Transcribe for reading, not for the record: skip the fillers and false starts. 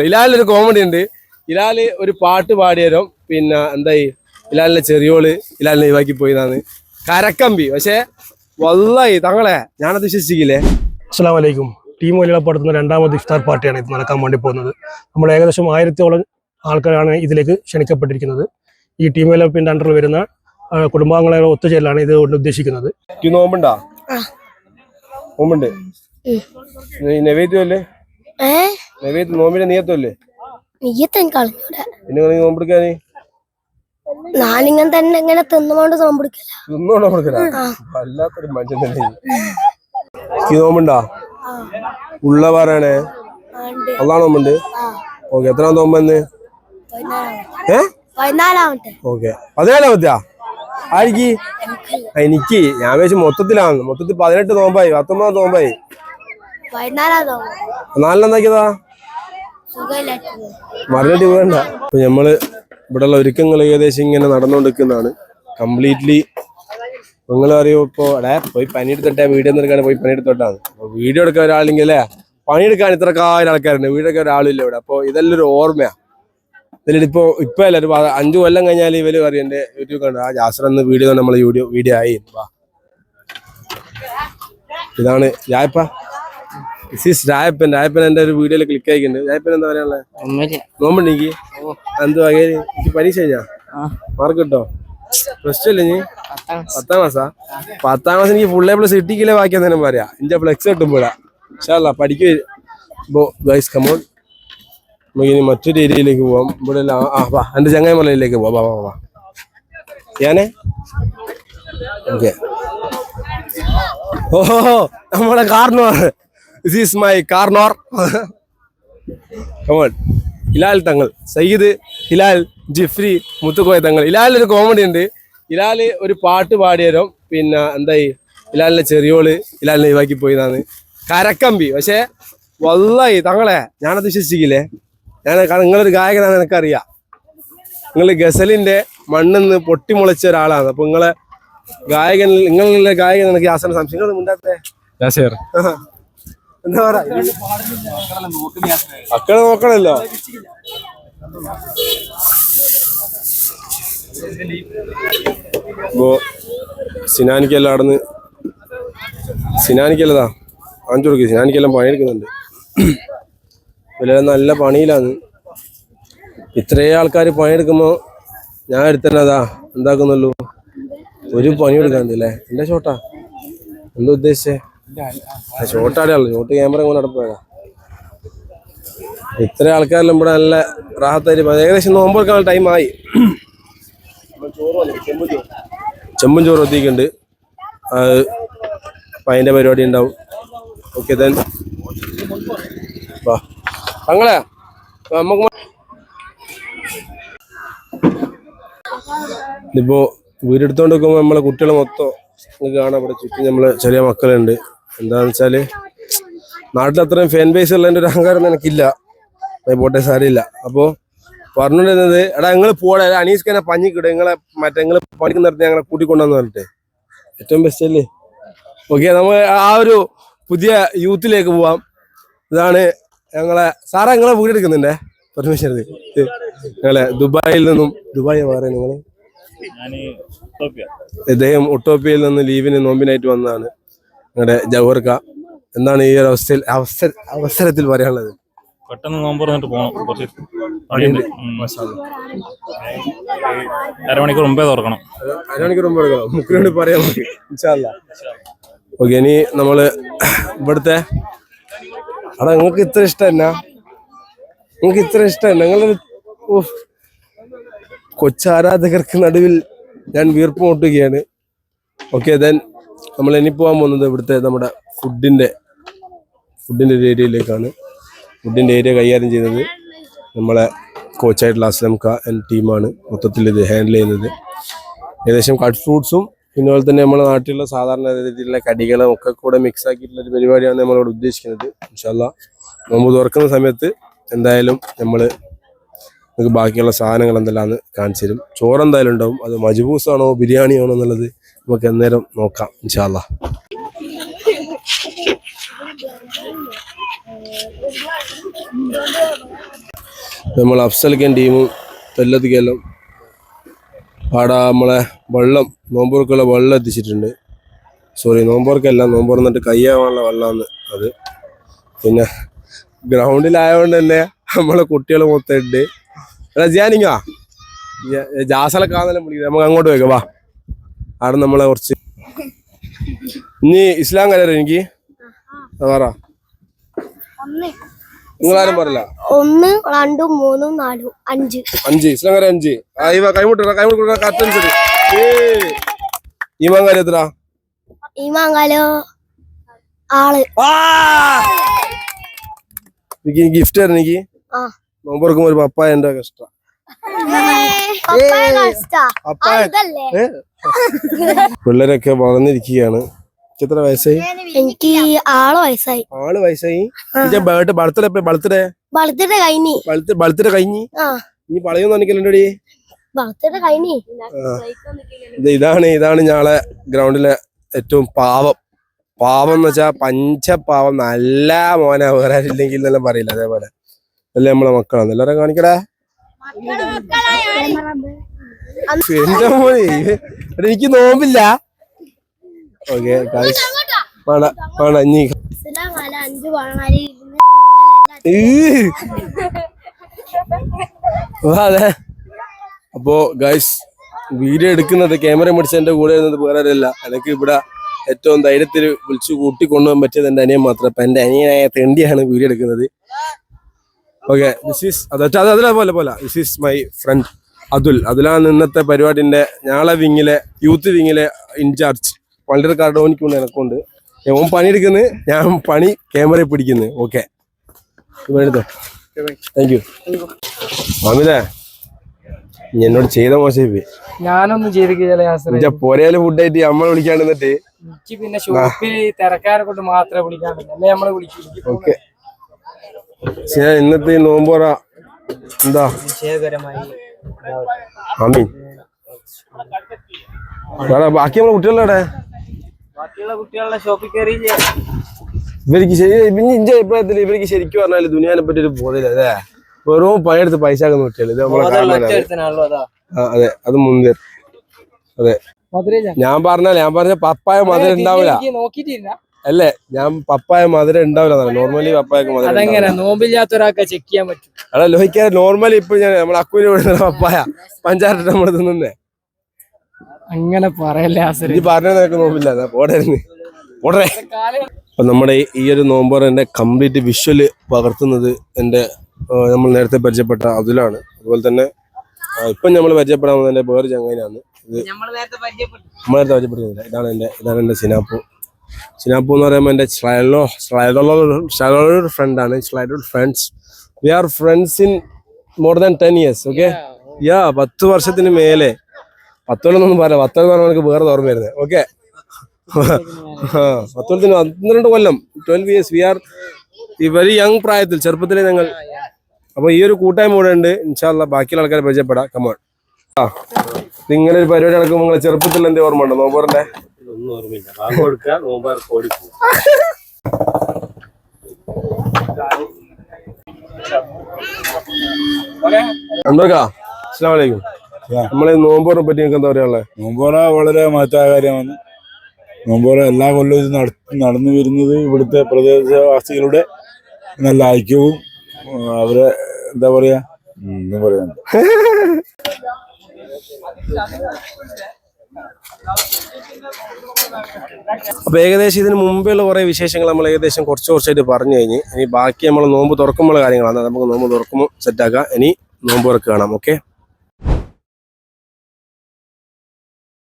ഇലാലൊരു comedy ഉണ്ട്. ഇലാല് ഒരു പാട്ട് പാടിയരും പിന്നെ എന്തായി ഇലാലിന്റെ ചെറിയോള് ഇലാലിനെ ഒഴിവാക്കി പോയതാണ് കരക്കമ്പി. പക്ഷെ വല്ലായി തങ്ങളെ ഞാനത് വിശ്വസിക്കില്ലേ. അസ്സലാമു അലൈക്കും. ടീം വലിയപ്പടുത്തുന്ന രണ്ടാമത് ഇഫ്താർ പാർട്ടിയാണ് ഇത് നടക്കാൻ വേണ്ടി പോകുന്നത്. നമ്മൾ ഏകദേശം 1000ഓളം ആൾക്കാരാണ് ഇതിലേക്ക് ക്ഷണിക്കപ്പെട്ടിരിക്കുന്നത്. ഈ ടീം വലിയപ്പിന്റെ അണ്ടറിൽ വരുന്ന കുടുംബാംഗങ്ങളെ ഒത്തുചേരലാണ് ഇത് കൊണ്ട് ഉദ്ദേശിക്കുന്നത്. നോമ്പുണ്ടോ? നോമ്പുണ്ട്. നൈവേദ്യമല്ലേ? നോമ്പിന്റെ നീയത്തല്ലേ? പിന്നെ നോമ്പെടുക്കാന് ഞാനിങ്ങനെ തന്നെ ഇങ്ങനെ തിന്നുകൊണ്ട് നോമ്പെടുക്കല. വല്ലാത്തൊരു മനുഷ്യൻ തന്നെ. നോമ്പുണ്ടോ? ഉള്ള പറയണേ. അള്ളാ നോമ്പുണ്ട്. ഓക്കെ, എത്ര നോമ്പെന്ന്? ഓക്കെ, 14-ാമത്തെയാ? ആർക്ക്? എനിക്ക് ഞാൻ വെച്ച് മൊത്തത്തിലാണ്. മൊത്തത്തിൽ 18 നോമ്പായി, 19 നോമ്പായി. 4 എന്താക്കിയതാ? മറിഞ്ഞിട്ട് വേണ്ട. അപ്പൊ നമ്മള് ഇവിടെയുള്ള ഒരുക്കങ്ങൾ ഏകദേശം ഇങ്ങനെ നടന്നുകൊണ്ടിരിക്കുന്നതാണ് കംപ്ലീറ്റ്ലി. നിങ്ങൾ അറിയോ ഇപ്പൊ പോയി പണിയെടുത്തിട്ടെ വീഡിയോ എടുക്കാൻ പോയി പണിയെടുത്തോട്ടാണ്. അപ്പൊ വീഡിയോ എടുക്കാൻ ഒരാളില്ലെങ്കിൽ അല്ലേ, പണിയെടുക്കാൻ ഇത്രക്കാരും ആൾക്കാരുണ്ട്, വീഡിയോ എടുക്കാൻ ഒരാളില്ല ഇവിടെ. അപ്പൊ ഇതെല്ലാം ഒരു ഓർമ്മയാ. ഇതിലിപ്പോ അല്ല ഒരു 5 കൊല്ലം കഴിഞ്ഞാൽ ഇവര് പറയും എന്റെ യൂട്യൂബ് കണ്ടു ആ ജാസർ എന്ന വീഡിയോ നമ്മളെ വീഡിയോ ആയി. ഇതാണ് രായപ്പ. രായപ്പൻ എന്റെ ഒരു വീഡിയോയിൽ ക്ലിക്ക് ആയിട്ടുണ്ട്. രായപ്പൻ എന്താ പറയാനുള്ളത്? നോമ്പുണ്ടെങ്കിൽ എന്ത് വകയില് പരീക്ഷ കഴിഞ്ഞാ മാർക്ക് കിട്ടോ? പ്ലസ് ടു അല്ലേ? നീ 10ാം ക്ലാസ്സാ? 10ാം ക്ലാസ് എനിക്ക് ഫുൾ A+ കിട്ടിക്കില്ലേ ബാക്കിയാന്ന് തന്നെ പറയാ. എന്റെ ഫ്ലെക്സ് കിട്ടുമ്പോഴാ ഇൻഷാല്ലാ പഠിക്കും. ഗൈസ് കമോൺ, നമുക്ക് ഇനി മറ്റൊരു ഏരിയയിലേക്ക് പോവാം. ഇവിടെ എന്റെ ചങ്ങായിമലയിലേക്ക് പോവാ. ഞാനേ ഓക്കെ. ഓഹോ, നമ്മളെ കാർണോർ. ദിസ് ഈസ് മൈ കാർണോർ. കമോൺ. ഹിലാൽ തങ്ങൾ, സയ്യിദ് ഹിലാൽ ജിഫ്രി മുത്തുക്കോയ തങ്ങൾ. ഹിലാലൊരു കോമഡി ഉണ്ട്. ഹിലാല് ഒരു പാട്ട് പാടിയരും പിന്നെ എന്തായി ഹിലാലിന്റെ ചെറിയോള് ഹിലാലിനെ ഒഴിവാക്കി പോയതാണ് കരക്കമ്പി. പക്ഷെ വല്ലായി തങ്ങളെ ഞാനത് വിശ്വസിക്കില്ലേ. നിങ്ങളൊരു ഗായകനാണ്, എനിക്കറിയാം. നിങ്ങൾ ഗസലിന്റെ മണ്ണിന്ന് പൊട്ടിമുളച്ച ഒരാളാണ്. അപ്പൊ നിങ്ങളെ നിങ്ങളുടെ ഗായകൻ എനിക്ക് യാസന സംശയം. നിങ്ങൾ മിണ്ടാത്തേ എന്താ പറയാ? മക്കളെ നോക്കണല്ലോ. ഇപ്പോ സിനാനിക്കെല്ലാം അവിടുന്ന് സിനാനിക്കല്ലതാ 5 കൊടുക്കുക. സിനാനിക്കെല്ലാം പണിയെടുക്കുന്നുണ്ട്. ഇവരെല്ലാം നല്ല പണിയിലാണ്. ഇത്രയും ആൾക്കാർ പണിയെടുക്കുമ്പോ ഞാൻ എടുത്തന്നതാ എന്താക്കുന്നുള്ളൂ. ഒരു പണിയെടുക്കാണ്ടല്ലേ. എന്റെ ഷോട്ടാ എന്താ ഉദ്ദേശിച്ചേ? ഷോട്ടാടിയാണല്ലോ. ഷോട്ട് ക്യാമറ കൊണ്ട് നടപ്പുക. ഇത്ര ആൾക്കാരെല്ലാം ഇവിടെ നല്ല റാഹത്തായിട്ട് ഏകദേശം നോമ്പെടുക്കാനുള്ള ടൈമായി. ചെമ്പും ചോറും എത്തിക്കുന്നുണ്ട്. അപ്പം അതിൻ്റെ പരിപാടി ഉണ്ടാവും. ഓക്കെ ദെൻ വാ തങ്ങളെ നമുക്ക് ഇതിപ്പോ വീടെടുത്തോണ്ട് വെക്കുമ്പോൾ നമ്മളെ കുട്ടികളെ മൊത്തം കാണാൻ ഇവിടെ ചുറ്റും നമ്മളെ ചെറിയ മക്കളുണ്ട്. എന്താന്ന് വെച്ചാല് നാട്ടിൽ അത്രയും ഫാൻ ബേസ് ഉള്ളതിന്റെ ഒരു അഹങ്കാരം എനിക്കില്ല. പോട്ടെ, സാരിയില്ല. അപ്പോ പറഞ്ഞിരുന്നത് എടാ നിങ്ങൾ പോടെ അനീസ്കനെ പഞ്ഞിക്കിടെ നിങ്ങളെ നിങ്ങൾ പണിക്ക് നിർത്തി ഞങ്ങളെ കൂട്ടിക്കൊണ്ടെന്ന് പറഞ്ഞിട്ട് ഏറ്റവും ബെസ്റ്റ് അല്ലേ. ഓക്കെ, നമ്മൾ ആ ഒരു പുതിയ യൂത്തിലേക്ക് പോവാം. ഇതാണ് ഞങ്ങളെ സാറേ നിങ്ങളെ വീട് എടുക്കുന്നുണ്ടേ പെർമിഷൻ ഞങ്ങളെ ദുബായിൽ നിന്നും. ദുബായ് മാറേ നിങ്ങള്? ഇദ്ദേഹം ഒട്ടോപ്യയിൽ നിന്ന് ലീവിന് നോമ്പിനായിട്ട് വന്നതാണ്. നിങ്ങളുടെ ജൗഹർക്ക, എന്താണ് ഈ ഒരു അവസരത്തിൽ പറയാനുള്ളത്? പെട്ടെന്ന് നോമ്പ് പറഞ്ഞിട്ട് പോകണം. അരമണിക്കൂർ മുമ്പേ തുറക്കണം. അരമണിക്കൂർ മുമ്പ് തുറക്കണം. മുക്കിനോട് പറയാൻ നമുക്ക് ഇൻഷാല്ലാ. ഓക്കെ, ഇനി നമ്മള് ഇവിടുത്തെ അടാ നിങ്ങൾക്ക് ഇത്ര ഇഷ്ടമല്ല, നിങ്ങൾക്ക് ഇത്ര ഇഷ്ടമല്ല. നിങ്ങളൊരു കൊച്ചാരാധകർക്ക് നടുവിൽ ഞാൻ വീർപ്പ് മുട്ടുകയാണ്. ഓക്കെ ദെൻ നമ്മൾ ഇനി പോകാൻ പോകുന്നത് ഇവിടുത്തെ നമ്മുടെ ഫുഡിന്റെ ഒരു ഏരിയയിലേക്കാണ്. ഫുഡിന്റെ ഏരിയ കൈകാര്യം ചെയ്യുന്നത് നമ്മളെ കോച്ചായിട്ടുള്ള അസ്ലം ഖാ എന്ന ടീമാണ് മൊത്തത്തിൽ ഇത് ഹാൻഡിൽ ചെയ്യുന്നത്. ഏകദേശം കട്ട് ഫ്രൂട്ട്സും പിന്നെ അതുപോലെ തന്നെ നമ്മുടെ നാട്ടിലുള്ള സാധാരണ രീതിയിലുള്ള കടികളും ഒക്കെ കൂടെ മിക്സ് ആക്കിയിട്ടുള്ള ഒരു പരിപാടിയാണ് നമ്മളിവിടെ ഉദ്ദേശിക്കുന്നത്. ഇൻഷാല്ലാ നോമ്പ് തുറക്കുന്ന സമയത്ത് എന്തായാലും നമുക്ക് ബാക്കിയുള്ള സാധനങ്ങൾ എന്തെല്ലാന്ന് കാണിച്ചു തരും. ചോറ് എന്തായാലും ഉണ്ടാവും. അത് മജ്ബൂസാണോ ബിരിയാണി ആണോ എന്നുള്ളത് നമുക്ക് അന്നേരം നോക്കാം ഇൻഷാല്ലാ. നമ്മൾ അഫ്സൽക്കൻ ടീമും തെല്ലത്തിക്കെല്ലാം ആടെ നമ്മളെ വെള്ളം നോമ്പോർക്കുള്ള വെള്ളം എത്തിച്ചിട്ടുണ്ട്. സോറി, നോമ്പോർക്കല്ല, നോമ്പ് തുറന്നിട്ട് കയ്യാവാനുള്ള വെള്ളമാണ് അത്. പിന്നെ ഗ്രൗണ്ടിലായതുകൊണ്ട് തന്നെ നമ്മളെ കുട്ടികൾ മൊത്തം ഉണ്ട്. റസിയാനിങ്ങാ ജാസലൊക്കെ ആണെന്നെല്ലാം വിളിക്കുന്നത്. നമുക്ക് അങ്ങോട്ട് വെക്കാം, വാ. അവിടെ നമ്മളെ കുറച്ച് ഇനി ഇസ്ലാം കയറി എനിക്ക് പറ. നിങ്ങളാരും പറയില്ല. 1 2 3 4 5 5 ഇസ്ലാം കയറി 5. കൈമുട്ട് കത്തനുസരി. ഈമാൻ കാര്യം എത്ര? ഈമാങ്കാലോ ആള് എനിക്ക് ഗിഫ്റ്റ് ആയിരുന്നു. എനിക്ക് നോമ്പറക്കുമ്പോ ഒരു പപ്പായ എന്റെ കഷ്ടം. പിള്ളേരൊക്കെ വളർന്നിരിക്കുകയാണ്. എത്ര വയസ്സായി? എനിക്ക് 6 വയസ്സായി. 6 വയസ്സായി. ബർത്ത്ഡേ കഴിഞ്ഞി. നീ പളയൊന്നും എനിക്കല്ലോടി. ബർത്ത്ഡേ കഴിഞ്ഞി. ഇതാണ് ഞങ്ങളെ ഗ്രൗണ്ടിലെ ഏറ്റവും പാവം എന്ന് വെച്ചാ പഞ്ചപാവം. നല്ല മോനെ, വേറെ ഇല്ലെങ്കിൽ എന്നെല്ലാം പറയില്ല. അതേപോലെ അല്ലേ നമ്മളെ മക്കളാണ്. എല്ലാരും കാണിക്കടാ. എന്റെ മോനെ, എനിക്ക് നോമ്പില്ല. ഓക്കെ അതെ. അപ്പോ ഗൈസ്, വീഡിയോ എടുക്കുന്നത് ക്യാമറ പിടിച്ച എന്റെ കൂടെ ഇരുന്നത് വേറെ അല്ല. എനിക്ക് ഇവിടെ ഏറ്റവും ധൈര്യത്തിൽ വിളിച്ചു കൂട്ടി കൊണ്ടുപോകാൻ പറ്റിയത് എന്റെ അനിയൻ മാത്രം. അപ്പൊ എന്റെ അനിയനായ തെണ്ടിയാണ് വീഡിയോ എടുക്കുന്നത്. Okay, this is my friend അതുലാണ് ഇന്നത്തെ പരിപാടിന്റെ ഞങ്ങളെ വിങ്ങിലെ യൂത്ത് വിങ്ങിലെ ഇൻചാർജ്. വളരെ കാർഡ് ഓനിക്കൊണ്ട് എനക്കുണ്ട്. ഓൻ പണിയെടുക്കുന്നത്, ഞാൻ പണി ക്യാമറ പിടിക്കുന്നത്. ഓക്കെ, എടുത്തോ. Thank you. മാമിതേ, എന്നോട് ചെയ്ത മോശം. ഞാനൊന്നും ചെയ്തില്ല. പൊരയില് ഫുഡായിട്ട് നമ്മളെ വിളിക്കാണ്ട് എന്നിട്ട് എനിക്ക് പിന്നെ ഷോപ്പിൽ തിരക്കാരെ കൊണ്ട് മാത്രമേ വിളിക്കാണ്ടില്ല, അല്ലെ നമ്മളെ വിളിക്കും. ഓക്കെ, ഇന്നത്തെ നോമ്പോറ എന്താ വിഷയകരമായി ആമീൻ. ബാക്കി നമ്മളെ കുട്ടികളുടെ ബാക്കിയുള്ള കുട്ടികളുടെ ഷോപ്പിൽ കയറി ഇവർക്ക് പിന്നെ ഇന്റെ അഭിപ്രായത്തിൽ ഇവർക്ക് ശരിക്കും പറഞ്ഞാല് ദുനിയാനെ പറ്റി ഒരു ബോധമില്ല. അതെ, വെറും പണിയെടുത്ത് പൈസ ആക്കുന്ന കുട്ടികൾ. ഇത് നമ്മളെ അതെ, അത് മുൻകർ. അതെ, ഞാൻ പറഞ്ഞ പപ്പായ മധുരം ഉണ്ടാവില്ല അല്ലേ? ഞാൻ പപ്പായ മധുരം ഉണ്ടാവില്ല. നോർമലി പപ്പായ മധുരം നോമ്പില്ലാത്ത ഒരാൾക്ക് ചെക്ക് ചെയ്യാൻ പറ്റും. അല്ല ലോഹിക്കാൻ നോർമലി ഇപ്പൊ ഞാൻ നമ്മളെ അക്കുവിന് വിടുന്ന പപ്പായ പഞ്ചായത്ത് നമ്മൾ തിന്നുന്നേ. അങ്ങനെ പറയല്ലേ പറഞ്ഞ നിനക്ക് നോമ്പില്ല. പോടേ. അപ്പൊ നമ്മുടെ ഈ ഒരു നോമ്പോറിന്റെ കംപ്ലീറ്റ് വിഷ്വല് പകർത്തുന്നത് നമ്മൾ നേരത്തെ പരിചയപ്പെട്ട അതിലാണ്. അതുപോലെ തന്നെ ഇപ്പം നമ്മൾ പരിചയപ്പെടാൻ പോകുന്നതിന്റെ വേറെ ചങ്ങാനാണ്. ഇത് നമ്മൾ നേരത്തെ പരിചയപ്പെടുന്നില്ല. ഇതാണ് എന്റെ സിനാപ്പു എന്ന് പറയുമ്പോൾ എന്റെ ഫ്രണ്ടാണ്. Friends, we are friends in more than 10 years. Okay, 10 വർഷത്തിന് മേലെ. 10 കൊല്ലൊന്നും പറയാം. 10 എന്ന് പറഞ്ഞാൽ എനിക്ക് വേറെ ഓർമ്മ വരുന്നത്. ഓക്കെ, 12 കൊല്ലം 12 years. വി ആർ ഈ വെരി യങ് പ്രായത്തിൽ, ചെറുപ്പത്തിലെ ഞങ്ങൾ. അപ്പൊ ഈ ഒരു കൂട്ടായ്മ കൂടെ ഉണ്ട്. ഇൻഷാ അല്ലാഹ് ബാക്കിയുള്ള ആൾക്കാരെ പരിചയപ്പെടാം. കമോൺ. ഇങ്ങനെ ഒരു പരിപാടി നടക്കുമ്പോൾ നിങ്ങളെ ചെറുപ്പത്തിൽ എന്തേ ഓർമ്മ ഉണ്ടോ നോമ്പോറിന്റെ? ഒന്നും ഓർമ്മയില്ല. അസ്സലാമു അലൈക്കും. നമ്മളെ നോമ്പോറിനെ പറ്റി നിങ്ങൾക്ക് എന്താ പറയാനുള്ളത്? നോമ്പോറ വളരെ മഹത്തായ കാര്യമാണ്. നോമ്പോറ എല്ലാ കൊല്ലവും ഇത് നടന്നു വരുന്നത് ഇവിടുത്തെ പ്രദേശവാസികളുടെ നല്ല ഐക്യവും അവരെ എന്താ പറയാ ഒന്നും പറയാനുണ്ട്. അപ്പൊ ഏകദേശം ഇതിന് മുമ്പേയുള്ള കുറെ വിശേഷങ്ങൾ നമ്മൾ ഏകദേശം കുറച്ചായിട്ട് പറഞ്ഞു കഴിഞ്ഞ്. ഇനി ബാക്കി നമ്മൾ നോമ്പ് തുറക്കുമ്പോൾ കാര്യങ്ങളാണ്. നമുക്ക് നോമ്പ് തുറക്കുമ്പോൾ സെറ്റാക്കാം. ഇനി നോമ്പ് തുറക്ക് കാണാം. ഓക്കെ.